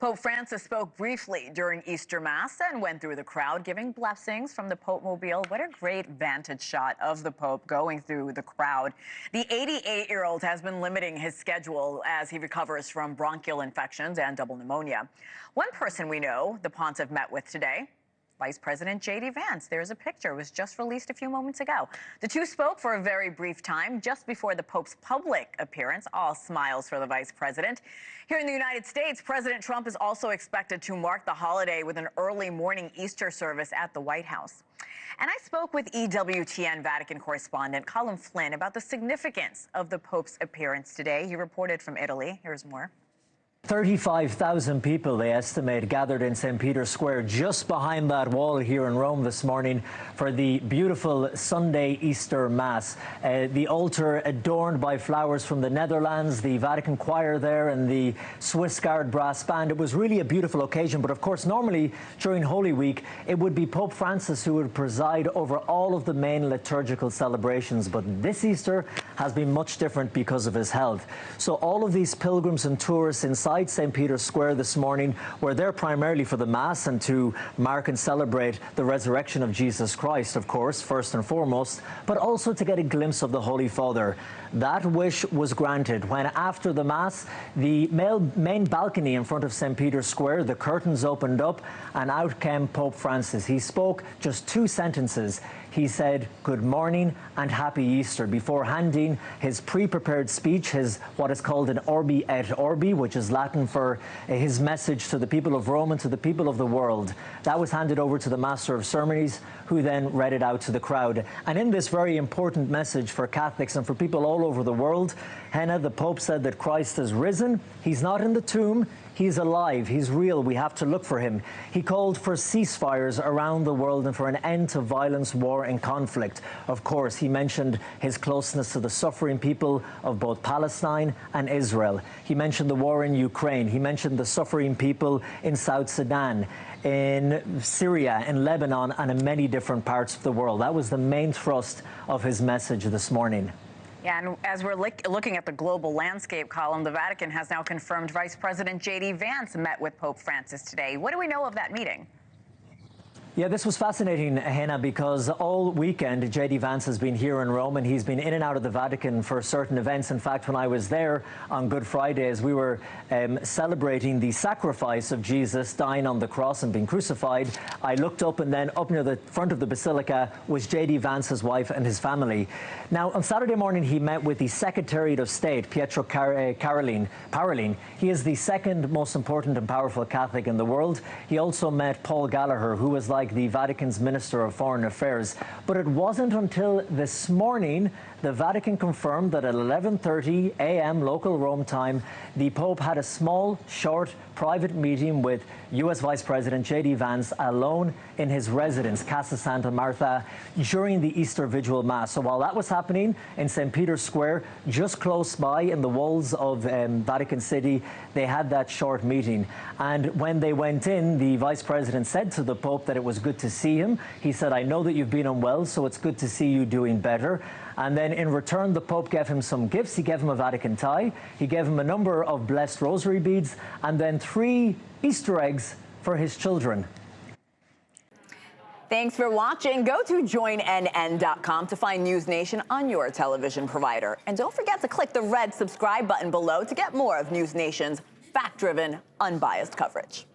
Pope Francis spoke briefly during Easter Mass and went through the crowd giving blessings from the Pope Mobile. What a great vantage shot of the Pope going through the crowd. The 88-year-old has been limiting his schedule as he recovers from bronchial infections and double pneumonia. One person we know the Pontiff met with today, Vice President J.D. Vance. There's a picture. It was just released a few moments ago. The two spoke for a very brief time just before the Pope's public appearance. All smiles for the Vice President. Here in the United States, President Trump is also expected to mark the holiday with an early morning Easter service at the White House. And I spoke with EWTN Vatican correspondent Colm Flynn about the significance of the Pope's appearance today. He reported from Italy. Here's more. 35,000 people, they estimate, gathered in St. Peter's Square just behind that wall here in Rome this morning for the beautiful Sunday Easter Mass. The altar adorned by flowers from the Netherlands, the Vatican choir there and the Swiss Guard brass band. It was really a beautiful occasion, but of course normally during Holy Week it would be Pope Francis who would preside over all of the main liturgical celebrations, but this Easter has been much different because of his health. So all of these pilgrims and tourists inside St. Peter's Square this morning were there primarily for the Mass and to mark and celebrate the resurrection of Jesus Christ, of course, first and foremost, but also to get a glimpse of the Holy Father. That wish was granted when, after the Mass, the main balcony in front of St. Peter's Square, the curtains opened up and out came Pope Francis. He spoke just 2 sentences. He said, "Good morning and happy Easter," before handing his pre-prepared speech, his what is called an Orbi et Orbi, which is Latin for his message to the people of Rome and to the people of the world. That was handed over to the Master of Ceremonies, who then read it out to the crowd. And in this very important message for Catholics and for people all over the world, Hena, the Pope said that Christ has risen. He's not in the tomb. He's alive. He's real. We have to look for him. He called for ceasefires around the world and for an end to violence, war and conflict. Of course, he mentioned his closeness to the suffering people of both Palestine and Israel. He mentioned the war in Ukraine. He mentioned the suffering people in South Sudan, in Syria, in Lebanon, and in many different parts of the world. That was the main thrust of his message this morning. Yeah, and as we're looking at the global landscape column, the Vatican has now confirmed Vice President J.D. Vance met with Pope Francis today. What do we know of that meeting? Yeah, this was fascinating, Hena, because all weekend J.D. Vance has been here in Rome and he's been in and out of the Vatican for certain events. In fact, when I was there on Good Friday, as we were celebrating the sacrifice of Jesus dying on the cross and being crucified, I looked up and then up near the front of the Basilica was J.D. Vance's wife and his family. Now, on Saturday morning, he met with the Secretary of State, Pietro Parolin. He is the second most important and powerful Catholic in the world. He also met Paul Gallagher, who was like the Vatican's Minister of Foreign Affairs. But it wasn't until this morning the Vatican confirmed that at 11:30 a.m. local Rome time, the Pope had a small, short, private meeting with U.S. Vice President J.D. Vance alone in his residence, Casa Santa Marta, during the Easter Vigil Mass. So while that was happening in St. Peter's Square, just close by in the walls of Vatican City, they had that short meeting. And when they went in, the Vice President said to the Pope that it was good to see him. He said, "I know that you've been unwell, so it's good to see you doing better." And then in return, the Pope gave him some gifts. He gave him a Vatican tie. He gave him a number of blessed rosary beads and then 3 Easter eggs for his children. Thanks for watching. Go to joinnn.com to find NewsNation on your television provider. And don't forget to click the red subscribe button below to get more of NewsNation's fact-driven, unbiased coverage.